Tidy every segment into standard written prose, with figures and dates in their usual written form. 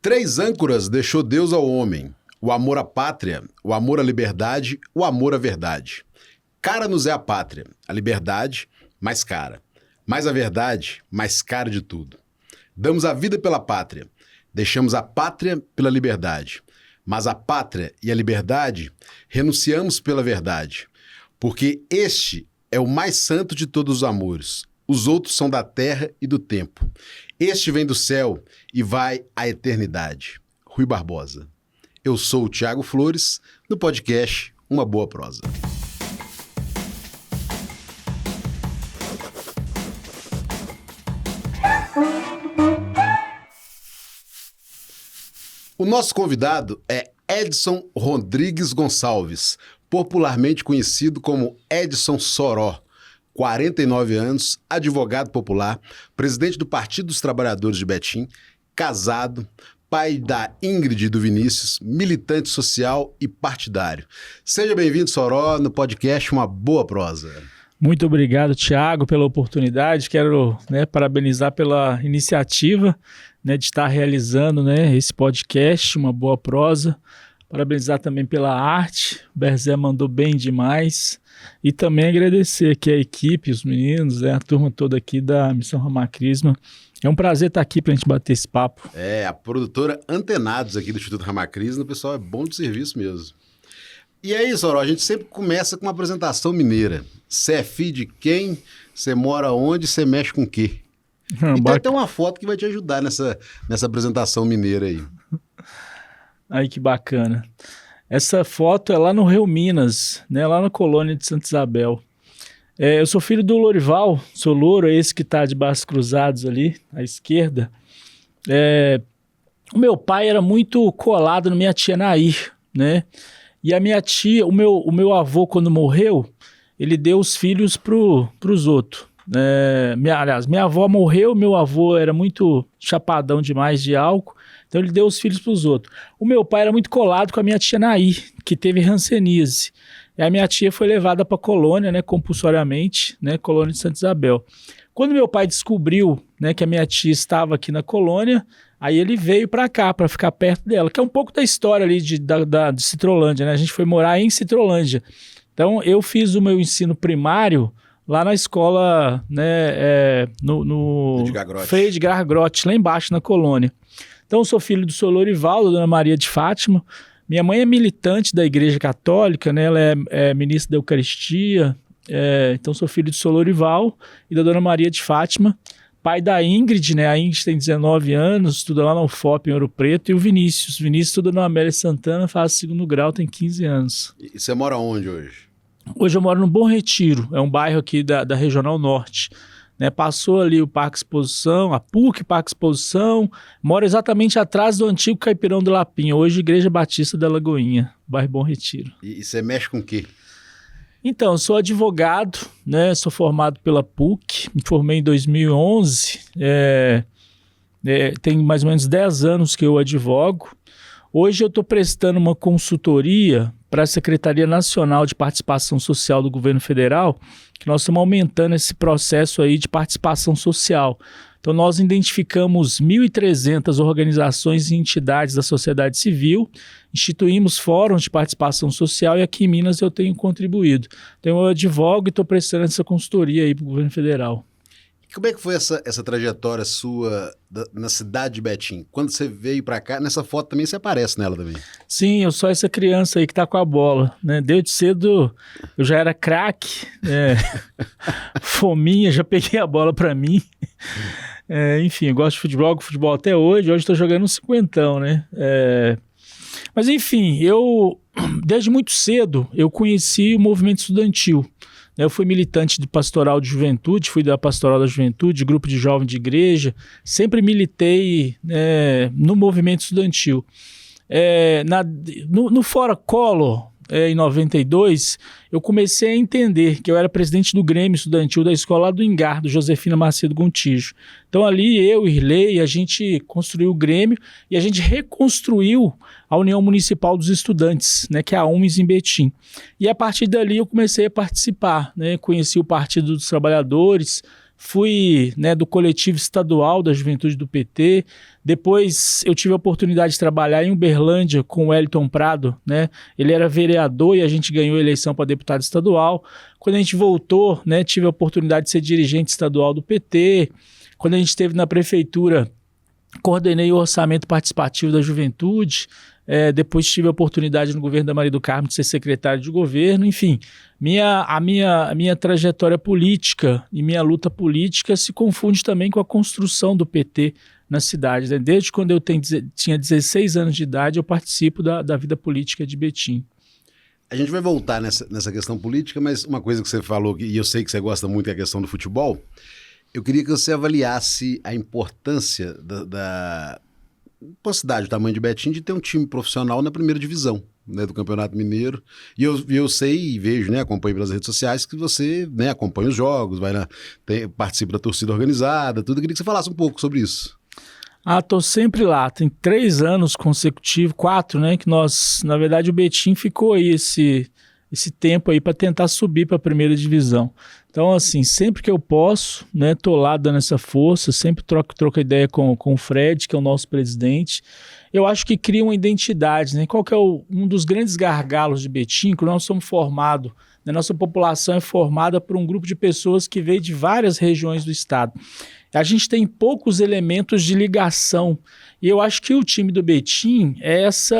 Três âncoras deixou Deus ao homem: o amor à pátria, o amor à liberdade, o amor à verdade. Cara nos é a pátria, a liberdade, mais cara. Mas a verdade, mais cara de tudo. Damos a vida pela pátria, deixamos a pátria pela liberdade. Mas a pátria e a liberdade renunciamos pela verdade. Porque este é o mais santo de todos os amores. Os outros são da terra e do tempo. Este vem do céu e vai à eternidade. Rui Barbosa. Eu sou o Thiago Flores, no podcast Uma Boa Prosa. O nosso convidado é Edson Rodrigues Gonçalves, popularmente conhecido como Edson Soró. 49 anos, advogado popular, presidente do Partido dos Trabalhadores de Betim, casado, pai da Ingrid e do Vinícius, militante social e partidário. Seja bem-vindo, Soró, no podcast Uma Boa Prosa. Muito obrigado, Thiago, pela oportunidade. Quero parabenizar pela iniciativa de estar realizando esse podcast, Uma Boa Prosa. Parabenizar também pela arte, o Berzé mandou bem demais. E também agradecer aqui a equipe, os meninos, a turma toda aqui da Missão Ramacrisma. É um prazer estar aqui para a gente bater esse papo. A produtora Antenados aqui do Instituto Ramacrisma, o pessoal é bom de serviço mesmo. E aí, Soró, a gente sempre começa com uma apresentação mineira. Você é filho de quem? Você mora onde? Você mexe com o quê? E tem até uma foto que vai te ajudar nessa apresentação mineira aí. Aí que bacana. Essa foto é lá no Rio Minas, lá na colônia de Santa Isabel. Eu sou filho do Lorival, sou louro, é esse que está de braços cruzados ali, à esquerda. O meu pai era muito colado na minha tia Nair, E a minha tia, o meu avô, quando morreu, ele deu os filhos para os outros. Minha avó morreu, meu avô era muito chapadão demais de álcool, então ele deu os filhos para os outros. O meu pai era muito colado com a minha tia Nair, que teve hanseníase. E a minha tia foi levada para a colônia, compulsoriamente, colônia de Santa Isabel. Quando meu pai descobriu, que a minha tia estava aqui na colônia, aí ele veio para cá, para ficar perto dela, que é um pouco da história ali de Citrolândia, A gente foi morar em Citrolândia. Então eu fiz o meu ensino primário lá na escola, no Frei Edgar Grotti, lá embaixo na colônia. Então eu sou filho do Sr. Lorival, da Dona Maria de Fátima. Minha mãe é militante da Igreja Católica, ela é ministra da Eucaristia. Então sou filho do Sr. Lorival e da Dona Maria de Fátima. Pai da Ingrid, a Ingrid tem 19 anos, estuda lá na UFOP em Ouro Preto. E o Vinícius estuda na Amélia Santana, faz segundo grau, tem 15 anos. E você mora onde hoje? Hoje eu moro no Bom Retiro, é um bairro aqui da Regional Norte. Passou ali o Parque Exposição, a PUC Parque Exposição, moro exatamente atrás do antigo Caipirão do Lapinha, hoje Igreja Batista da Lagoinha, bairro Bom Retiro. E você mexe com o quê? Então, eu sou advogado, sou formado pela PUC, me formei em 2011, tem mais ou menos 10 anos que eu advogo. Hoje eu estou prestando uma consultoria para a Secretaria Nacional de Participação Social do Governo Federal, que nós estamos aumentando esse processo aí de participação social. Então nós identificamos 1.300 organizações e entidades da sociedade civil, instituímos fóruns de participação social e aqui em Minas eu tenho contribuído. Então eu advogo e estou prestando essa consultoria aí para o Governo Federal. Como é que foi essa trajetória sua na cidade de Betim? Quando você veio para cá, nessa foto também você aparece nela também. Sim, eu sou essa criança aí que tá com a bola, Desde cedo eu já era craque, fominha, já peguei a bola para mim. Enfim, eu gosto de futebol até hoje estou jogando um cinquentão, Mas enfim, desde muito cedo eu conheci o movimento estudantil. Eu fui militante de pastoral de juventude, fui da pastoral da juventude, grupo de jovens de igreja, sempre militei no movimento estudantil. No Fora Collor, em 92, eu comecei a entender que eu era presidente do Grêmio Estudantil da escola do Engar, Josefina Macedo Gontijo. Então ali eu e Irley, a gente construiu o Grêmio e a gente reconstruiu a União Municipal dos Estudantes, que é a UMES em Betim. E a partir dali eu comecei a participar, conheci o Partido dos Trabalhadores, fui, né, do coletivo estadual da juventude do PT. Depois eu tive a oportunidade de trabalhar em Uberlândia com o Wellington Prado, né? Ele era vereador e a gente ganhou a eleição para deputado estadual. Quando a gente voltou, né, tive a oportunidade de ser dirigente estadual do PT. Quando a gente esteve na prefeitura, coordenei o orçamento participativo da juventude. Depois tive a oportunidade no governo da Maria do Carmo de ser secretário de governo. Enfim, a minha trajetória política e minha luta política se confunde também com a construção do PT na cidade, né? Desde quando eu tinha 16 anos de idade, eu participo da vida política de Betim. A gente vai voltar nessa questão política, mas uma coisa que você falou, e eu sei que você gosta muito, é a questão do futebol. Eu queria que você avaliasse a importância da cidade, o tamanho de Betim, de ter um time profissional na primeira divisão, né, do Campeonato Mineiro. E eu sei e vejo, né, acompanho pelas redes sociais, que você, né, acompanha os jogos, participa da torcida organizada, tudo. Eu queria que você falasse um pouco sobre isso. Tô sempre lá. Tem 3 anos consecutivos, 4, né, que na verdade o Betim ficou aí esse tempo aí para tentar subir para a primeira divisão. Então, assim, sempre que eu posso, né, tô lá dando essa força, sempre troco ideia com o Fred, que é o nosso presidente. Eu acho que cria uma identidade, né? Qual que é um dos grandes gargalos de Betim, que nós somos formados, né, nossa população é formada por um grupo de pessoas que veio de várias regiões do estado. A gente tem poucos elementos de ligação. E eu acho que o time do Betim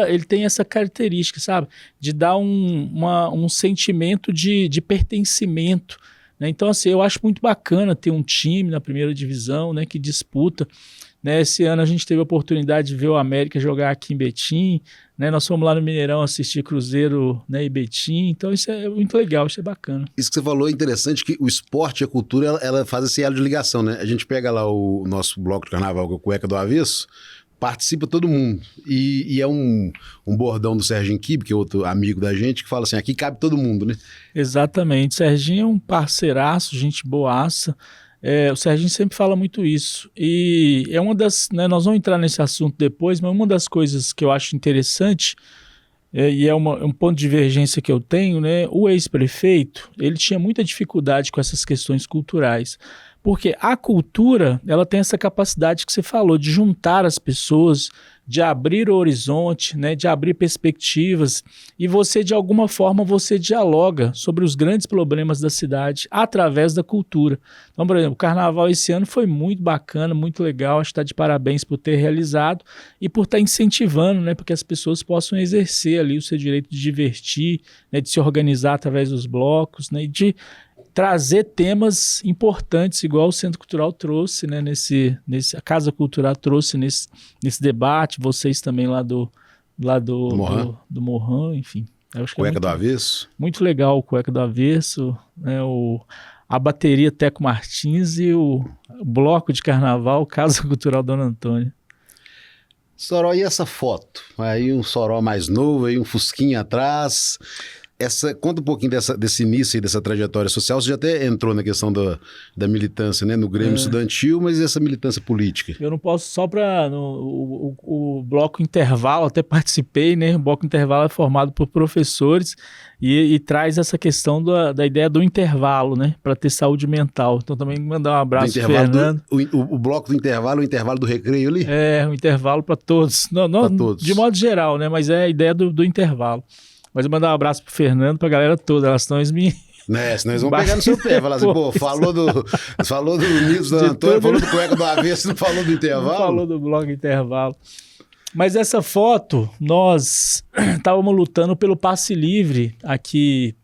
ele tem essa característica, sabe? De dar um sentimento de pertencimento, né? Então, assim, eu acho muito bacana ter um time na primeira divisão, né, que disputa. Né? Esse ano a gente teve a oportunidade de ver o América jogar aqui em Betim, né? Nós fomos lá no Mineirão assistir Cruzeiro, né, e Betim. Então isso é muito legal, isso é bacana. Isso que você falou é interessante, que o esporte e a cultura, ela faz esse elo de ligação, né? A gente pega lá o nosso bloco de carnaval, que é o Cueca do Avesso, participa todo mundo. E é um bordão do Serginho Kibe, que é outro amigo da gente, que fala assim, aqui cabe todo mundo, né? Exatamente. Serginho é um parceiraço, gente boaça. O Serginho sempre fala muito isso. E é uma das, né, nós vamos entrar nesse assunto depois, mas uma das coisas que eu acho interessante, e é um ponto de divergência que eu tenho, né? O ex-prefeito, ele tinha muita dificuldade com essas questões culturais. Porque a cultura, ela tem essa capacidade que você falou, de juntar as pessoas, de abrir o horizonte, né, de abrir perspectivas, e você, de alguma forma, você dialoga sobre os grandes problemas da cidade através da cultura. Então, por exemplo, o carnaval esse ano foi muito bacana, muito legal, acho que está de parabéns por ter realizado e por estar incentivando, né, para que as pessoas possam exercer ali o seu direito de divertir, né, de se organizar através dos blocos, né, e de trazer temas importantes, igual o Centro Cultural trouxe, né, a Casa Cultural trouxe nesse debate, vocês também lá do Morran, enfim. Eu acho que Cueca do Avesso. Muito legal o Cueca do Avesso, né, a bateria Teco Martins e o bloco de carnaval Casa Cultural Dona Antônia. Soró, e essa foto? Aí um Soró mais novo, aí um fusquinha atrás. Conta um pouquinho desse início e dessa trajetória social. Você já até entrou na questão da militância, né, no Grêmio Estudantil, mas e essa militância política? Eu não posso só para o bloco intervalo, até participei, né? O bloco intervalo é formado por professores e traz essa questão da ideia do intervalo, né, para ter saúde mental. Então também mandar um abraço para Fernando. O bloco do intervalo, o intervalo do recreio ali? O intervalo para todos. Não, todos. De modo geral, né? Mas é a ideia do intervalo. Mas eu mandar um abraço pro Fernando, pra galera toda, elas estão me... Senão eles vão pegar no seu pé, falar assim, falou do Unidos da Antônia, falou do Cueca do Avesso, não falou do intervalo? Não falou do bloco intervalo. Mas essa foto, nós estávamos lutando pelo passe livre aqui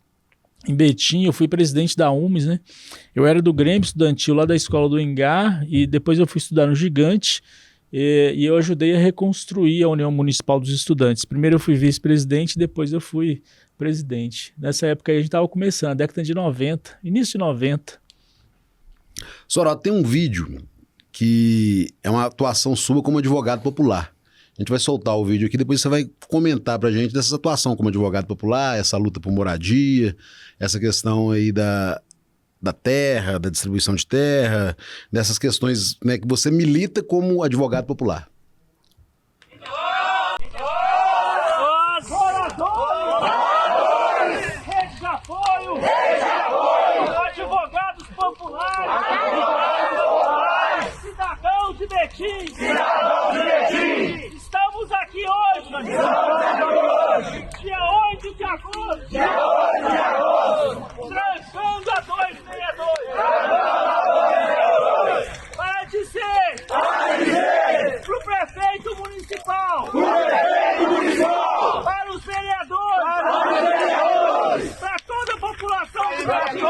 em Betim. Eu fui presidente da UMES, né? Eu era do Grêmio Estudantil lá da Escola do Engar e depois eu fui estudar no Gigante. E eu ajudei a reconstruir a União Municipal dos Estudantes. Primeiro eu fui vice-presidente, depois eu fui presidente. Nessa época aí a gente estava começando, a década de 90, início de 90. Soró, tem um vídeo que é uma atuação sua como advogado popular. A gente vai soltar o vídeo aqui, depois você vai comentar pra gente dessa atuação como advogado popular, essa luta por moradia, essa questão aí da terra, da distribuição de terra, dessas questões, né, que você milita como advogado popular. Rede de apoio! Advogados populares! aqui hoje, dia 8 de agosto, trancando a 262, para dizer pro prefeito municipal, para os vereadores, para toda a população do Brasil,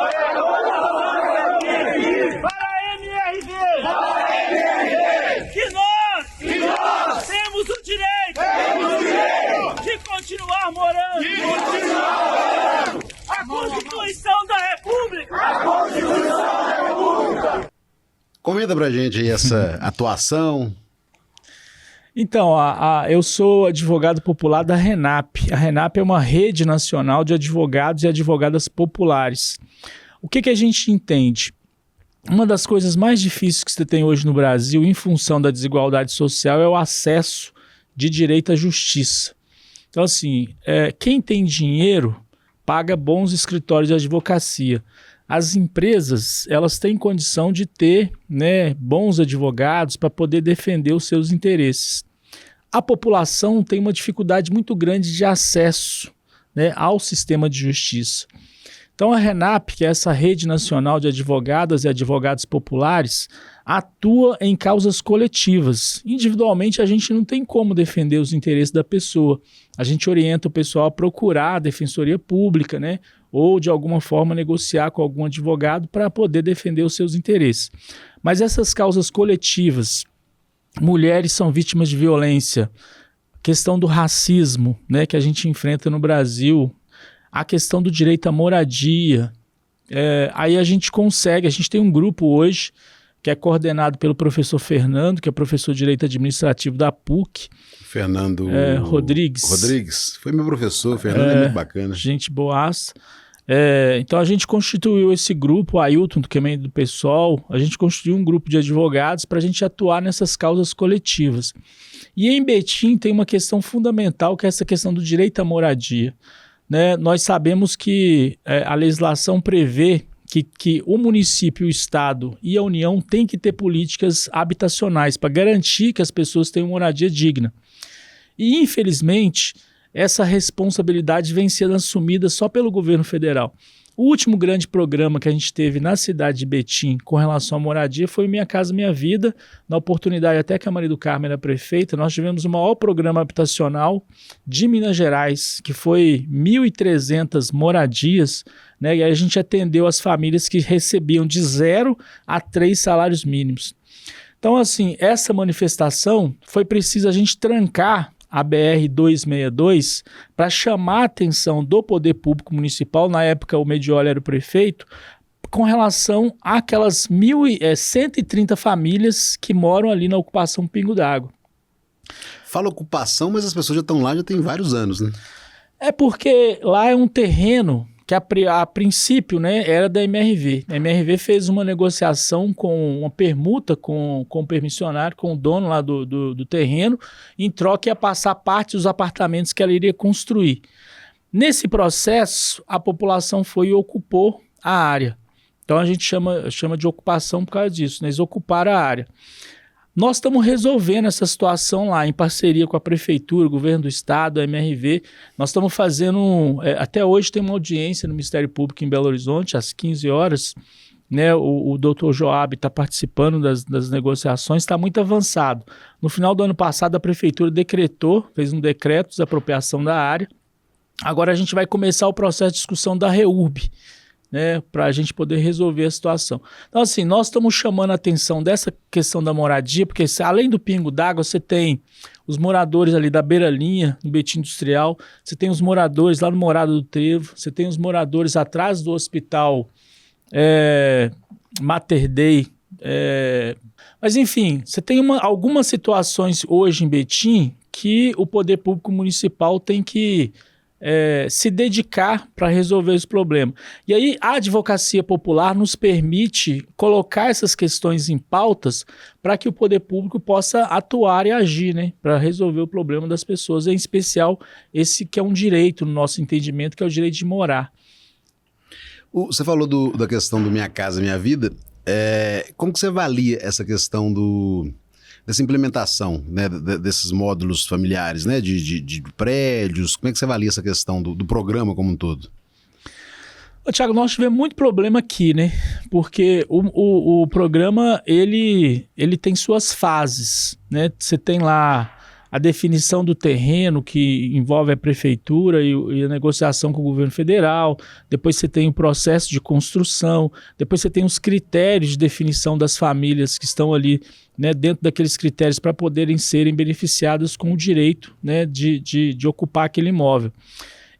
para a MRV, que nós temos o direito de continuar morando. A Constituição da República. Comenta pra gente aí essa atuação. Então, eu sou advogado popular da RENAP. A RENAP é uma rede nacional de advogados e advogadas populares. O que a gente entende? Uma das coisas mais difíceis que você tem hoje no Brasil, em função da desigualdade social, é o acesso de direito à justiça. Então, assim, quem tem dinheiro paga bons escritórios de advocacia. As empresas, elas têm condição de ter, né, bons advogados para poder defender os seus interesses. A população tem uma dificuldade muito grande de acesso, né, ao sistema de justiça. Então a RENAP, que é essa rede nacional de advogadas e advogados populares, atua em causas coletivas. Individualmente a gente não tem como defender os interesses da pessoa. A gente orienta o pessoal a procurar a defensoria pública, né? Ou de alguma forma negociar com algum advogado para poder defender os seus interesses. Mas essas causas coletivas, mulheres são vítimas de violência, questão do racismo, né, que a gente enfrenta no Brasil, a questão do direito à moradia, aí a gente tem um grupo hoje que é coordenado pelo professor Fernando, que é professor de Direito Administrativo da PUC. Fernando Rodrigues. Foi meu professor, Fernando é muito bacana. Gente boaça. Então a gente constituiu esse grupo, o Ailton, que é do PSOL, a gente constituiu um grupo de advogados para a gente atuar nessas causas coletivas. E em Betim tem uma questão fundamental, que é essa questão do direito à moradia. Né? Nós sabemos que a legislação prevê que o município, o estado e a União têm que ter políticas habitacionais para garantir que as pessoas tenham moradia digna. E, infelizmente, essa responsabilidade vem sendo assumida só pelo governo federal. O último grande programa que a gente teve na cidade de Betim com relação à moradia foi Minha Casa Minha Vida. Na oportunidade até que a Maria do Carmo era prefeita, nós tivemos o maior programa habitacional de Minas Gerais, que foi 1.300 moradias, né? E aí a gente atendeu as famílias que recebiam de 0 a 3 salários mínimos. Então, assim, essa manifestação foi preciso a gente trancar a BR-262, para chamar a atenção do poder público municipal, na época o Medioli era o prefeito, com relação àquelas 130 famílias que moram ali na ocupação Pingo d'Água. Fala ocupação, mas as pessoas já estão lá já tem vários anos, né? É porque lá é um terreno que a princípio, né, era da MRV. A MRV fez uma negociação com uma permuta com o permissionário, com o dono lá do terreno, em troca ia passar parte dos apartamentos que ela iria construir. Nesse processo, a população foi e ocupou a área. Então a gente chama de ocupação por causa disso, né? Eles ocuparam a área. Nós estamos resolvendo essa situação lá, em parceria com a Prefeitura, o Governo do Estado, a MRV. Nós estamos fazendo, até hoje tem uma audiência no Ministério Público em Belo Horizonte, às 15 horas. Né, o doutor Joab está participando das negociações, está muito avançado. No final do ano passado, a Prefeitura fez um decreto de desapropriação da área. Agora a gente vai começar o processo de discussão da REURB, né, para a gente poder resolver a situação. Então, assim, nós estamos chamando a atenção dessa questão da moradia, porque além do Pingo d'Água, você tem os moradores ali da Beira-Linha, no Betim Industrial, você tem os moradores lá no Morada do Trevo, você tem os moradores atrás do hospital Mater Dei, mas enfim, você tem algumas situações hoje em Betim que o poder público municipal tem que se dedicar para resolver esse problema. E aí a advocacia popular nos permite colocar essas questões em pautas para que o poder público possa atuar e agir, né, para resolver o problema das pessoas, em especial esse que é um direito no nosso entendimento, que é o direito de morar. Você falou da questão do Minha Casa Minha Vida. Como que você avalia essa questão dessa implementação, né, desses módulos familiares, né, de prédios? Como é que você avalia essa questão do programa como um todo? Ô, Thiago, nós tivemos muito problema aqui, né? Porque o programa, ele tem suas fases, né? Você tem lá a definição do terreno, que envolve a prefeitura e a negociação com o governo federal. Depois você tem o processo de construção. Depois você tem os critérios de definição das famílias que estão ali, né, dentro daqueles critérios para poderem serem beneficiadas com o direito, né, de ocupar aquele imóvel.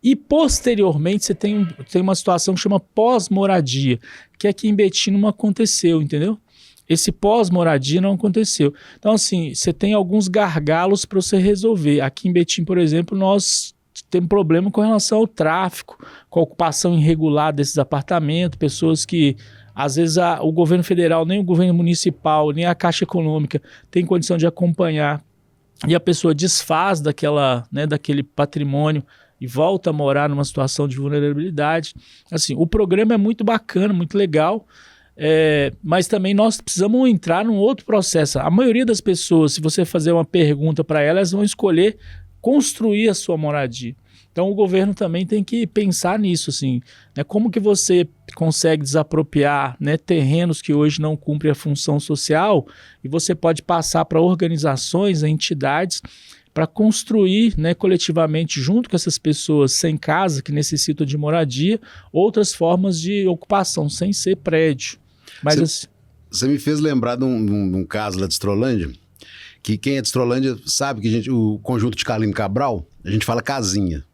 E, posteriormente, você tem uma situação que chama pós-moradia, que aqui em Betim não aconteceu, entendeu? Esse pós-moradia não aconteceu. Então, assim, você tem alguns gargalos para você resolver. Aqui em Betim, por exemplo, nós temos problema com relação ao tráfico, com a ocupação irregular desses apartamentos, pessoas que, às vezes, o governo federal, nem o governo municipal, nem a Caixa Econômica tem condição de acompanhar, e a pessoa desfaz daquele patrimônio e volta a morar numa situação de vulnerabilidade. Assim, o programa é muito bacana, muito legal, mas também nós precisamos entrar num outro processo. A maioria das pessoas, se você fazer uma pergunta para elas, vão escolher construir a sua moradia. Então o governo também tem que pensar nisso, assim, né? Como que você consegue desapropriar, né, terrenos que hoje não cumprem a função social, e você pode passar para organizações, entidades, para construir, né, coletivamente, junto com essas pessoas sem casa, que necessitam de moradia, outras formas de ocupação, sem ser prédio. Mas Você me fez lembrar de um caso lá de Estrolândia, que quem é de Estrolândia sabe que o conjunto de Carlino Cabral, a gente fala casinha.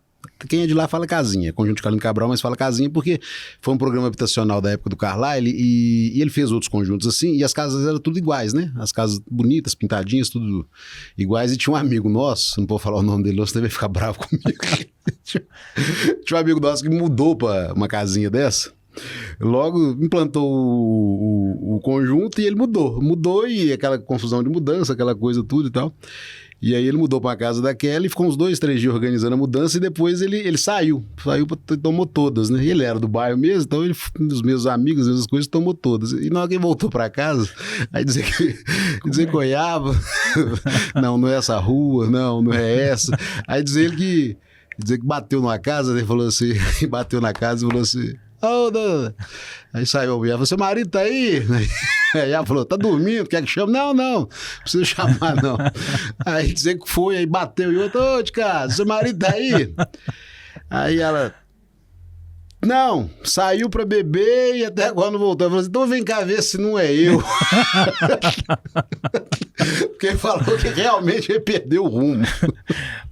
Quem é de lá fala casinha, conjunto de Carlino Cabral, mas fala casinha porque foi um programa habitacional da época do Carlyle e ele fez outros conjuntos assim, e as casas eram tudo iguais, né? As casas bonitas, pintadinhas, tudo iguais. E tinha um amigo nosso, não vou falar o nome dele, você deve ficar bravo comigo. Tinha um amigo nosso que mudou para uma casinha dessa. Logo implantou o conjunto e ele mudou e aquela confusão de mudança, aquela coisa tudo e tal. E aí ele mudou para a casa daquela e ficou uns 2, 3 dias organizando a mudança e depois ele saiu, tomou todas, né? E ele era do bairro mesmo, então os meus amigos, as coisas, tomou todas. E na hora que ele voltou para casa, aí dizer que olhava, não é essa rua, não é essa. Aí dizer que bateu numa casa, ele falou assim, bateu na casa e falou assim, oh, dona. Aí saiu a mulher, falou, seu marido tá aí? Aí ela falou, tá dormindo, quer que chame? Não precisa chamar não. Aí dizer que foi, aí bateu e outro, ô, de casa, seu marido tá aí? Aí ela, não, saiu pra beber e até agora não voltou. Eu falei assim, então vem cá ver se não é eu. Porque ele falou que realmente ele perdeu o rumo.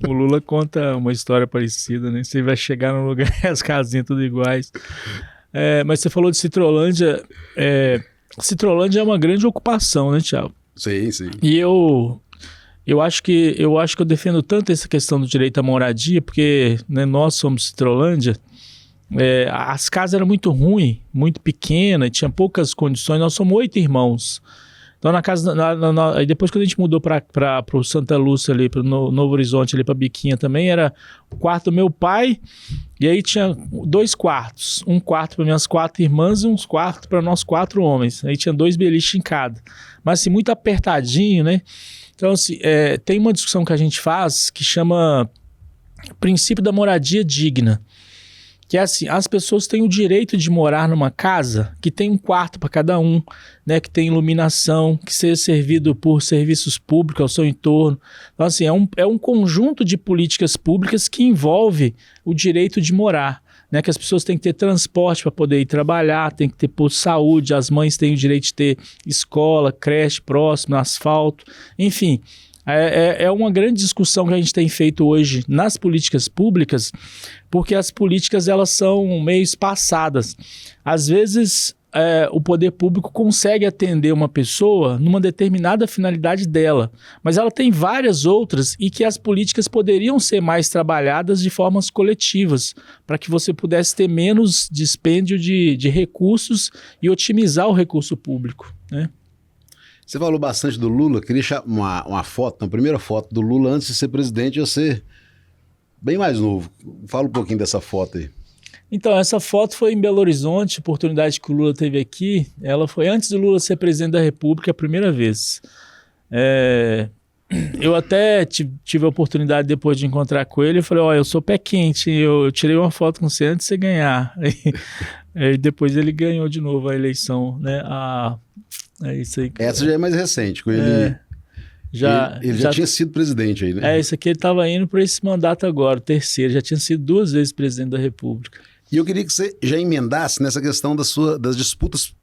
O Lula conta uma história parecida, né? Você vai chegar num lugar e as casinhas tudo iguais. Mas você falou de Citrolândia. Citrolândia é uma grande ocupação, né, Thiago? Sim, sim. E eu acho que eu defendo tanto essa questão do direito à moradia, porque, né, nós somos Citrolândia. As casas eram muito ruins, muito pequenas, tinha poucas condições. Nós somos 8 irmãos. Então, na casa, aí depois quando a gente mudou para o Santa Lúcia ali, para o Novo Horizonte ali, para Biquinha também, era o quarto do meu pai, e aí tinha 2 quartos, um quarto para minhas 4 irmãs e uns quartos para nós 4 homens. Aí tinha 2 beliches em cada, mas assim, muito apertadinho, né? Então, assim, tem uma discussão que a gente faz que chama princípio da moradia digna. Que é assim, as pessoas têm o direito de morar numa casa que tem um quarto para cada um, né, que tem iluminação, que seja servido por serviços públicos ao seu entorno. Então, assim, é um conjunto de políticas públicas que envolve o direito de morar, né, que as pessoas têm que ter transporte para poder ir trabalhar, tem que ter posto de saúde, as mães têm o direito de ter escola, creche próximo, asfalto, enfim. É uma grande discussão que a gente tem feito hoje nas políticas públicas, porque as políticas elas são meio espaçadas. Às vezes, o poder público consegue atender uma pessoa numa determinada finalidade dela, mas ela tem várias outras e que as políticas poderiam ser mais trabalhadas de formas coletivas, para que você pudesse ter menos dispêndio de recursos e otimizar o recurso público, né? Você falou bastante do Lula, queria deixar uma foto, uma primeira foto do Lula antes de ser presidente, você bem mais novo. Fala um pouquinho dessa foto aí. Então, essa foto foi em Belo Horizonte, a oportunidade que o Lula teve aqui, ela foi antes do Lula ser presidente da República a primeira vez. Eu até tive a oportunidade depois de encontrar com ele, eu falei, eu sou pé quente, eu tirei uma foto com você antes de você ganhar. Aí depois ele ganhou de novo a eleição, né? É isso aí. Essa já é mais recente, com ele... Ele já tinha sido presidente aí, né? Isso aqui ele estava indo para esse mandato agora, o terceiro, já tinha sido 2 vezes presidente da República. E eu queria que você já emendasse nessa questão das disputas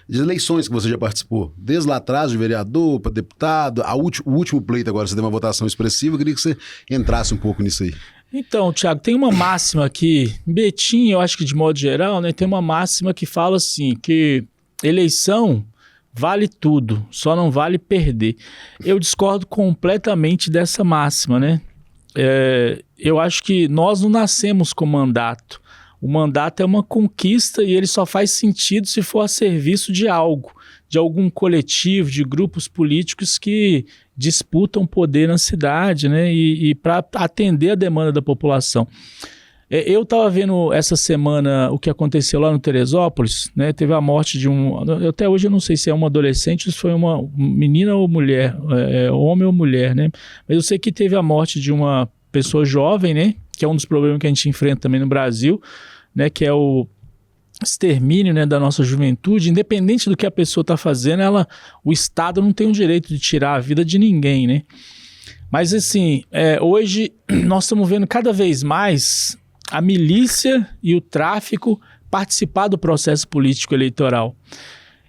de eleições que você já participou. Desde lá atrás, de vereador para deputado, o último pleito agora, você deu uma votação expressiva, eu queria que você entrasse um pouco nisso aí. Então, Thiago, tem uma máxima aqui, Betim, eu acho que de modo geral, né, tem uma máxima que fala assim, que eleição vale tudo, só não vale perder. Eu discordo completamente dessa máxima, né? Eu acho que nós não nascemos com mandato. O mandato é uma conquista e ele só faz sentido se for a serviço de algo, de algum coletivo, de grupos políticos que disputam poder na cidade, né? E para atender a demanda da população. Eu estava vendo essa semana o que aconteceu lá no Teresópolis, né? Teve a morte de até hoje eu não sei se é um adolescente, se foi uma menina ou mulher, homem ou mulher, né? Mas eu sei que teve a morte de uma pessoa jovem, né? Que é um dos problemas que a gente enfrenta também no Brasil, né? Que é o extermínio, né, da nossa juventude. Independente do que a pessoa está fazendo, o Estado não tem o direito de tirar a vida de ninguém, né? Mas assim, hoje nós estamos vendo cada vez mais a milícia e o tráfico participar do processo político eleitoral.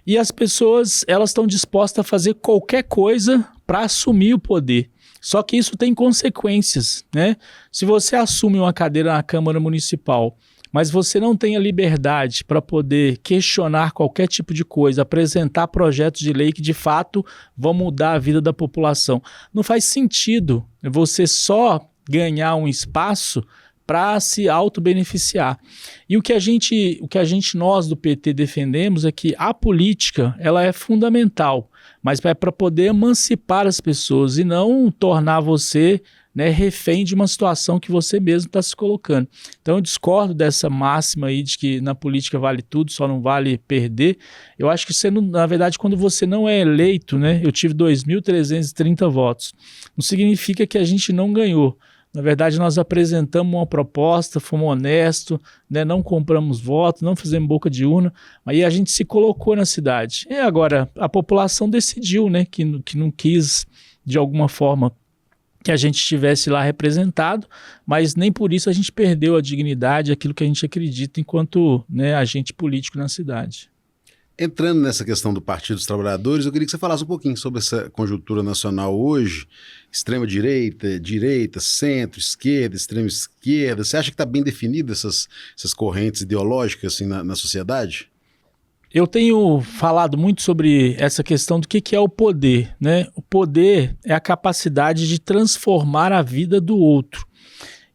E as pessoas, elas estão dispostas a fazer qualquer coisa para assumir o poder. Só que isso tem consequências, né? Se você assume uma cadeira na Câmara Municipal, mas você não tem a liberdade para poder questionar qualquer tipo de coisa, apresentar projetos de lei que de fato vão mudar a vida da população, não faz sentido você só ganhar um espaço para se auto-beneficiar. E o que nós do PT defendemos é que a política ela é fundamental, mas é para poder emancipar as pessoas e não tornar você, né, refém de uma situação que você mesmo está se colocando. Então eu discordo dessa máxima aí de que na política vale tudo, só não vale perder. Eu acho que na verdade, quando você não é eleito, né, eu tive 2.330 votos, não significa que a gente não ganhou. Na verdade, nós apresentamos uma proposta, fomos honestos, né, não compramos votos, não fizemos boca de urna, aí a gente se colocou na cidade. E agora, a população decidiu, né, que não quis, de alguma forma, que a gente estivesse lá representado, mas nem por isso a gente perdeu a dignidade, aquilo que a gente acredita enquanto, né, agente político na cidade. Entrando nessa questão do Partido dos Trabalhadores, eu queria que você falasse um pouquinho sobre essa conjuntura nacional hoje, extrema-direita, direita, centro, esquerda, extrema-esquerda. Você acha que está bem definido essas correntes ideológicas assim, na sociedade? Eu tenho falado muito sobre essa questão do que é o poder, né? O poder é a capacidade de transformar a vida do outro.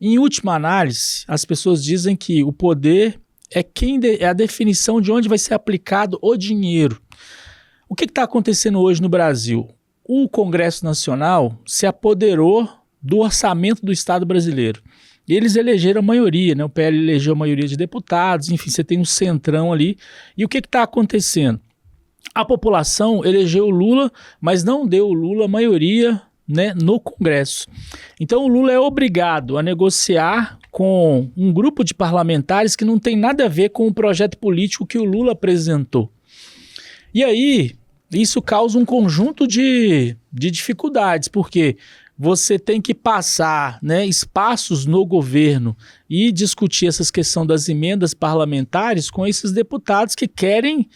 Em última análise, as pessoas dizem que o poder é a definição de onde vai ser aplicado o dinheiro. O que está acontecendo hoje no Brasil? O Congresso Nacional se apoderou do orçamento do Estado brasileiro. Eles elegeram a maioria, né? O PL elegeu a maioria de deputados, enfim, você tem um centrão ali. E o que está acontecendo? A população elegeu o Lula, mas não deu o Lula a maioria, né, no Congresso. Então o Lula é obrigado a negociar com um grupo de parlamentares que não tem nada a ver com o projeto político que o Lula apresentou. E aí, isso causa um conjunto de dificuldades, porque você tem que passar, né, espaços no governo e discutir essas questões das emendas parlamentares com esses deputados que querem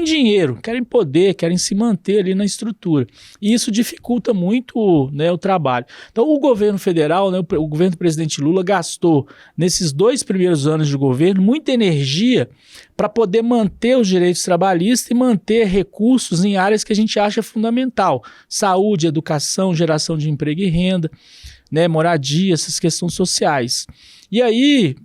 dinheiro, querem poder, querem se manter ali na estrutura. E isso dificulta muito, né, o trabalho. Então o governo federal, né, o governo do presidente Lula gastou nesses 2 primeiros anos de governo muita energia para poder manter os direitos trabalhistas e manter recursos em áreas que a gente acha fundamental. Saúde, educação, geração de emprego e renda, né, moradia, essas questões sociais. E aí,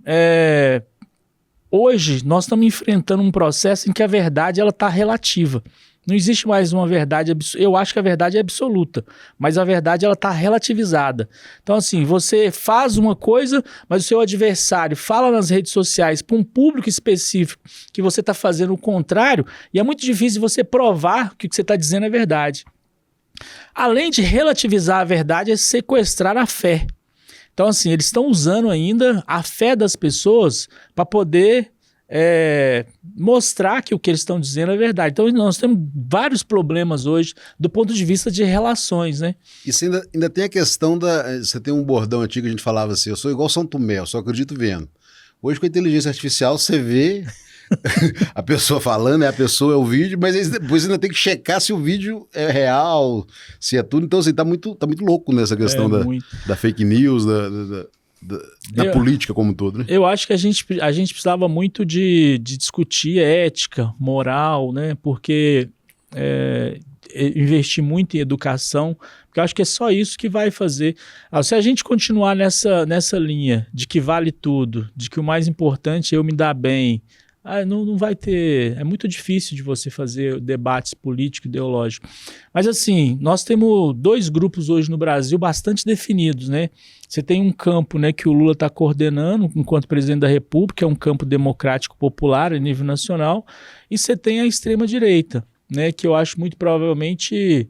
hoje, nós estamos enfrentando um processo em que a verdade está relativa. Não existe mais uma verdade absoluta. Eu acho que a verdade é absoluta, mas a verdade está relativizada. Então, assim, você faz uma coisa, mas o seu adversário fala nas redes sociais para um público específico que você está fazendo o contrário, e é muito difícil você provar que o que você está dizendo é verdade. Além de relativizar a verdade, é sequestrar a fé. Então, assim, eles estão usando ainda a fé das pessoas para poder mostrar que o que eles estão dizendo é verdade. Então, nós temos vários problemas hoje do ponto de vista de relações, né? Isso ainda tem a questão você tem um bordão antigo que a gente falava assim, eu sou igual São Tomé, eu só acredito vendo. Hoje com a inteligência artificial você vê a pessoa falando, a pessoa é o vídeo, mas depois ainda tem que checar se o vídeo é real, se é tudo. Então, assim, tá muito louco nessa questão da fake news, da política como um todo, né? Eu acho que a gente precisava muito de discutir ética, moral, né? Porque investir muito em educação, porque eu acho que é só isso que vai fazer. Se a gente continuar nessa linha de que vale tudo, de que o mais importante é eu me dar bem, não vai ter... É muito difícil de você fazer debates políticos, ideológicos. Mas assim, nós temos 2 grupos hoje no Brasil bastante definidos, né? Você tem um campo, né, que o Lula está coordenando enquanto presidente da República, é um campo democrático popular a nível nacional, e você tem a extrema-direita, né, que eu acho muito provavelmente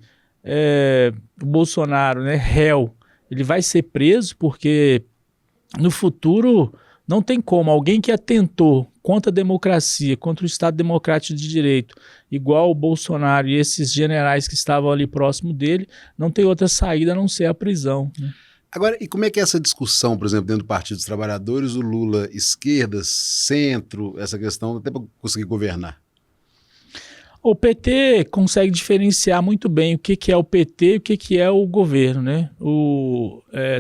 o Bolsonaro, né, réu, ele vai ser preso porque no futuro não tem como alguém que atentou contra a democracia, contra o Estado Democrático de Direito, igual o Bolsonaro e esses generais que estavam ali próximo dele, não tem outra saída a não ser a prisão, né? Agora, e como é que é essa discussão, por exemplo, dentro do Partido dos Trabalhadores, o Lula esquerda, centro, essa questão, até para conseguir governar? O PT consegue diferenciar muito bem o que é o PT e o que é o governo, né?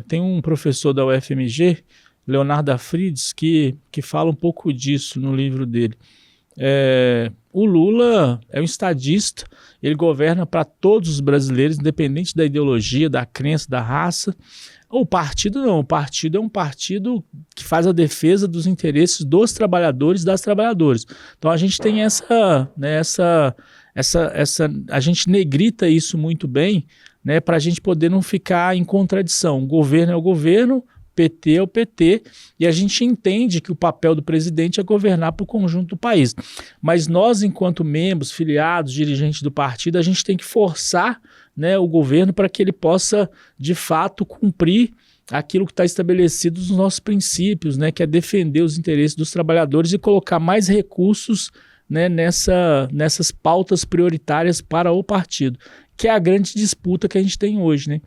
Tem um professor da UFMG, Leonardo Afrides, que fala um pouco disso no livro dele. O Lula é um estadista, ele governa para todos os brasileiros, independente da ideologia, da crença, da raça. O partido não, o partido é um partido que faz a defesa dos interesses dos trabalhadores e das trabalhadoras. Então a gente tem a gente negrita isso muito bem, né, para a gente poder não ficar em contradição. O governo é o governo, PT é o PT, e a gente entende que o papel do presidente é governar para o conjunto do país. Mas nós, enquanto membros, filiados, dirigentes do partido, a gente tem que forçar, né, o governo para que ele possa, de fato, cumprir aquilo que está estabelecido nos nossos princípios, né, que é defender os interesses dos trabalhadores e colocar mais recursos, né, nessas pautas prioritárias para o partido, que é a grande disputa que a gente tem hoje, né?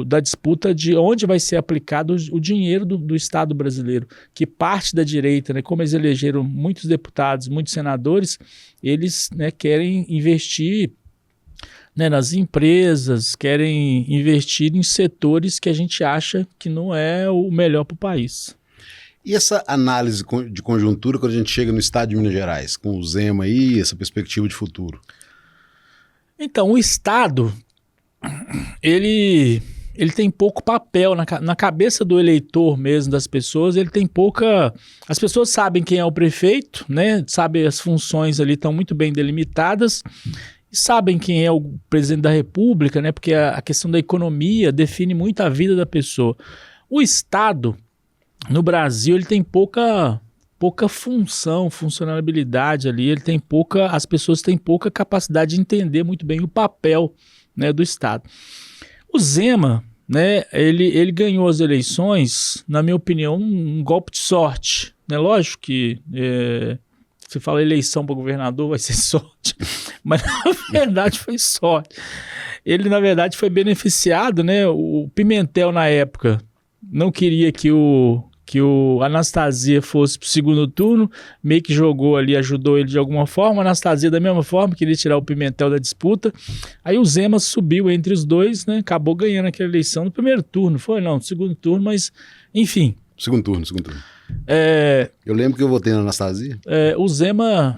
Da disputa de onde vai ser aplicado o dinheiro do Estado brasileiro, que parte da direita, né, como eles elegeram muitos deputados, muitos senadores, eles, né, querem investir, né, nas empresas, querem investir em setores que a gente acha que não é o melhor para o país. E essa análise de conjuntura quando a gente chega no estado de Minas Gerais, com o Zema aí, essa perspectiva de futuro? Então, o Estado... Ele tem pouco papel na cabeça do eleitor mesmo, das pessoas, ele tem pouca... As pessoas sabem quem é o prefeito, né? Sabem as funções ali, estão muito bem delimitadas, e sabem quem é o presidente da República, né? Porque a questão da economia define muito a vida da pessoa. O Estado, no Brasil, ele tem pouca funcionalidade ali, as pessoas têm pouca capacidade de entender muito bem o papel, né, do Estado. O Zema, né, ele ganhou as eleições, na minha opinião, um golpe de sorte, né? Lógico que você fala eleição para governador vai ser sorte, mas na verdade foi sorte. Ele, na verdade, foi beneficiado, né? O Pimentel, na época, não queria que o Anastasia fosse para o segundo turno, meio que jogou ali, ajudou ele de alguma forma. A Anastasia, da mesma forma, queria tirar o Pimentel da disputa. Aí o Zema subiu entre os dois, né? Acabou ganhando aquela eleição no primeiro turno. Foi, não, no segundo turno, mas enfim. Segundo turno. Eu lembro que eu votei na Anastasia. O Zema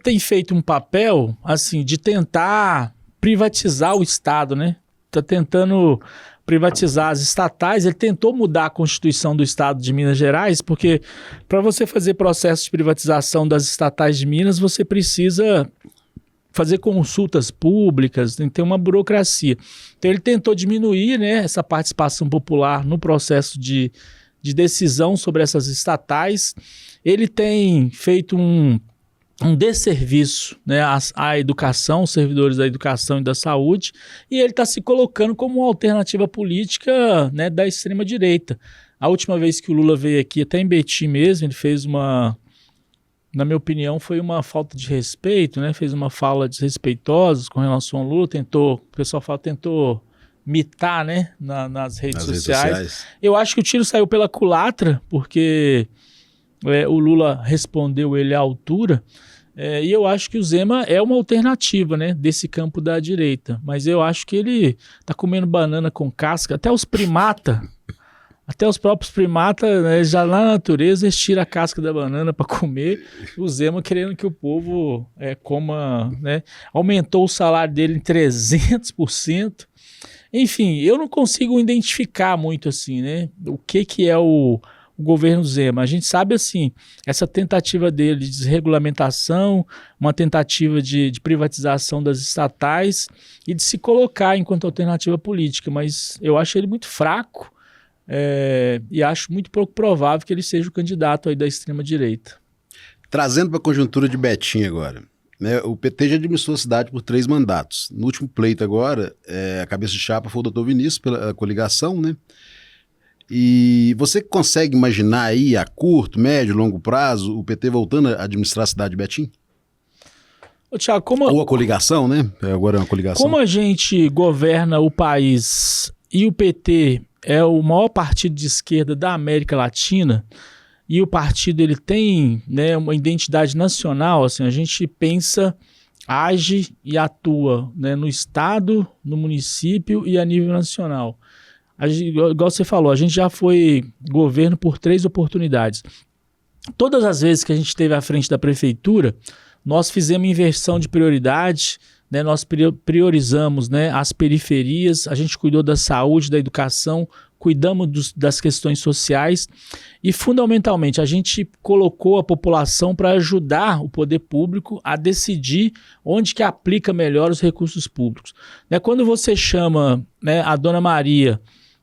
tem feito um papel, assim, de tentar privatizar o Estado, né? Tá tentando privatizar as estatais. Ele tentou mudar a Constituição do Estado de Minas Gerais, porque para você fazer processo de privatização das estatais de Minas, você precisa fazer consultas públicas, tem que ter uma burocracia. Então ele tentou diminuir, né, essa participação popular no processo de decisão sobre essas estatais. Ele tem feito um desserviço, né, à educação, os servidores da educação e da saúde, e ele está se colocando como uma alternativa política, né, da extrema-direita. A última vez que o Lula veio aqui, até em Betim mesmo, ele fez na minha opinião, foi uma falta de respeito, né, fez uma fala desrespeitosa com relação ao Lula, o pessoal fala, tentou mitar, né, nas redes sociais. Eu acho que o tiro saiu pela culatra, porque o Lula respondeu ele à altura, e eu acho que o Zema é uma alternativa, né, desse campo da direita, mas eu acho que ele tá comendo banana com casca, até os próprios primatas, né, já lá na natureza, eles tiram a casca da banana para comer, o Zema querendo que o povo coma, né, aumentou o salário dele em 300%, enfim, eu não consigo identificar muito assim, né, o que é o governo Zema. A gente sabe assim, essa tentativa dele de desregulamentação, uma tentativa de privatização das estatais e de se colocar enquanto alternativa política, mas eu acho ele muito fraco e acho muito pouco provável que ele seja o candidato aí da extrema-direita. Trazendo para a conjuntura de Betim agora, né, o PT já administrou a cidade por 3 mandatos. No último pleito agora, a cabeça de chapa foi o doutor Vinícius, pela coligação, né? E você consegue imaginar aí, a curto, médio, longo prazo, o PT voltando a administrar a cidade de Betim? Ô, Thiago, ou a coligação, né? Agora é uma coligação. Como a gente governa o país e o PT é o maior partido de esquerda da América Latina, e o partido ele tem, né, uma identidade nacional, assim, a gente pensa, age e atua, né, no estado, no município e a nível nacional. Igual você falou, a gente já foi governo por 3 oportunidades. Todas as vezes que a gente esteve à frente da prefeitura, nós fizemos inversão de prioridade, né, nós priorizamos, né, as periferias, a gente cuidou da saúde, da educação, cuidamos das questões sociais e, fundamentalmente, a gente colocou a população para ajudar o poder público a decidir onde que aplica melhor os recursos públicos. Né, quando você chama, né, a Dona Maria,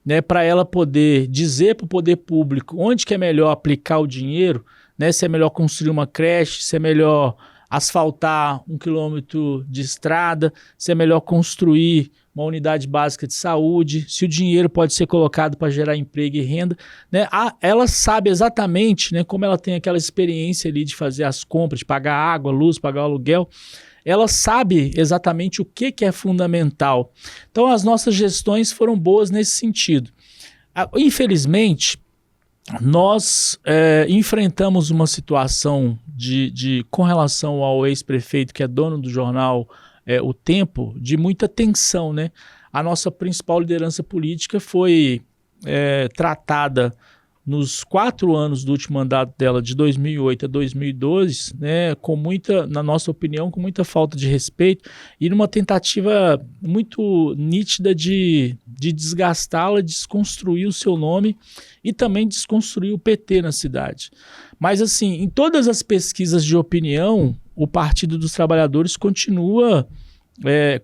né, para ela poder dizer para o poder público onde que é melhor aplicar o dinheiro, né, se é melhor construir uma creche, se é melhor asfaltar 1 quilômetro de estrada, se é melhor construir uma unidade básica de saúde, se o dinheiro pode ser colocado para gerar emprego e renda, né, ela sabe exatamente, né, como ela tem aquela experiência ali de fazer as compras, de pagar água, luz, pagar o aluguel, ela sabe exatamente o que é fundamental. Então, as nossas gestões foram boas nesse sentido. Infelizmente, nós enfrentamos uma situação com relação ao ex-prefeito, que é dono do jornal O Tempo, de muita tensão, né? A nossa principal liderança política foi tratada nos 4 anos do último mandato dela, de 2008 a 2012, né, na nossa opinião, com muita falta de respeito e numa tentativa muito nítida de desgastá-la, desconstruir o seu nome e também desconstruir o PT na cidade. Mas, assim, em todas as pesquisas de opinião, o Partido dos Trabalhadores continua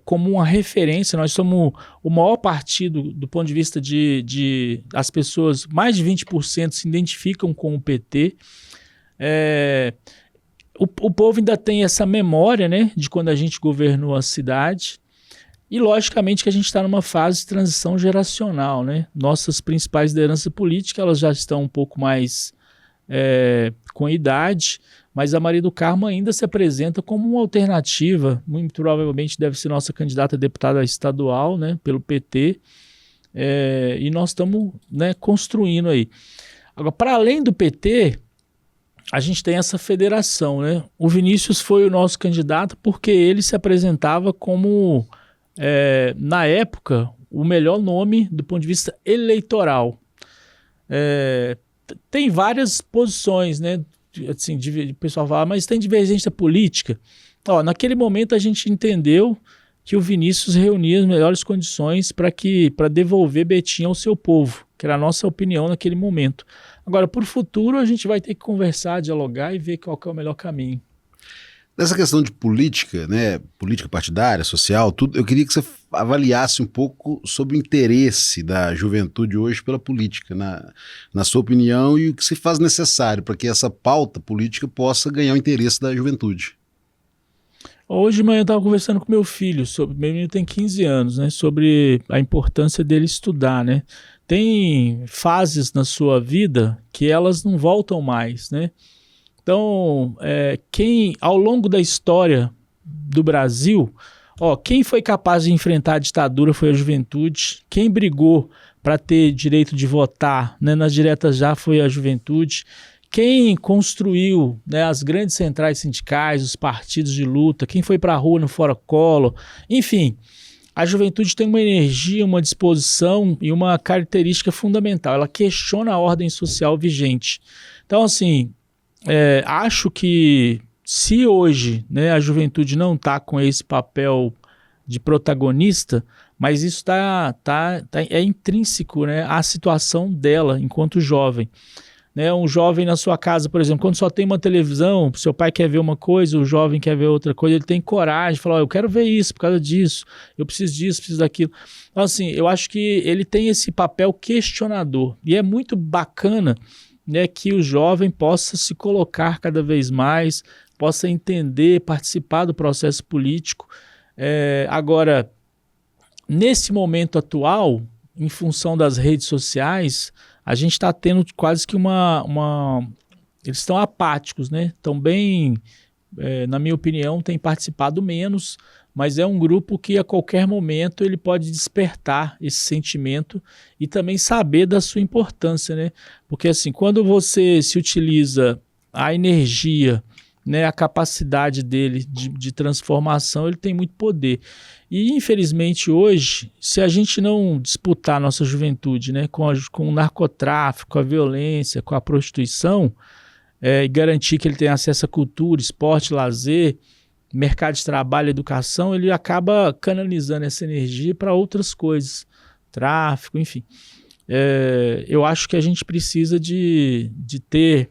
como uma referência. Nós somos o maior partido do ponto de vista de as pessoas, mais de 20% se identificam com o PT. O povo ainda tem essa memória, né, de quando a gente governou a cidade. E, logicamente, que a gente está numa fase de transição geracional, né? Nossas principais lideranças políticas, elas já estão um pouco mais com idade, mas a Maria do Carmo ainda se apresenta como uma alternativa, muito provavelmente deve ser nossa candidata a deputada estadual, né, pelo PT, e nós estamos, né, construindo aí. Agora, para além do PT, a gente tem essa federação, né? O Vinícius foi o nosso candidato porque ele se apresentava como, na época, o melhor nome do ponto de vista eleitoral. Tem várias posições, né? Assim, o pessoal fala, mas tem divergência política. Naquele momento a gente entendeu que o Vinícius reunia as melhores condições para devolver Betim ao seu povo, que era a nossa opinião naquele momento. Agora, por futuro, a gente vai ter que conversar, dialogar e ver qual que é o melhor caminho. Nessa questão de política, né, política partidária, social, tudo, eu queria que você avaliasse um pouco sobre o interesse da juventude hoje pela política, na sua opinião, e o que se faz necessário para que essa pauta política possa ganhar o interesse da juventude. Hoje de manhã eu estava conversando com meu filho, meu menino tem 15 anos, né, sobre a importância dele estudar, né? Tem fases na sua vida que elas não voltam mais, né? Então, quem ao longo da história do Brasil, quem foi capaz de enfrentar a ditadura foi a juventude, quem brigou para ter direito de votar, né, nas diretas já foi a juventude. Quem construiu, né, as grandes centrais sindicais, os partidos de luta, quem foi para a rua no Fora Collor, enfim, a juventude tem uma energia, uma disposição e uma característica fundamental. Ela questiona a ordem social vigente. Então, assim, acho que se hoje, né, a juventude não está com esse papel de protagonista, mas isso é intrínseco, né, à situação dela enquanto jovem. Né, um jovem na sua casa, por exemplo, quando só tem uma televisão, seu pai quer ver uma coisa, o jovem quer ver outra coisa, ele tem coragem de falar, eu quero ver isso por causa disso, eu preciso disso, preciso daquilo. Então, assim, eu acho que ele tem esse papel questionador, e é muito bacana, né, que o jovem possa se colocar cada vez mais, possa entender, participar do processo político. Agora, nesse momento atual, em função das redes sociais, a gente está tendo quase que eles estão apáticos, né? Estão bem, na minha opinião, têm participado menos, mas é um grupo que a qualquer momento ele pode despertar esse sentimento e também saber da sua importância, né? Porque assim, quando você se utiliza a energia, né, a capacidade dele de transformação, ele tem muito poder. E, infelizmente, hoje, se a gente não disputar a nossa juventude, né, com o narcotráfico, a violência, com a prostituição, e garantir que ele tenha acesso à cultura, esporte, lazer, mercado de trabalho, educação, ele acaba canalizando essa energia para outras coisas, tráfico, enfim. Eu acho que a gente precisa de ter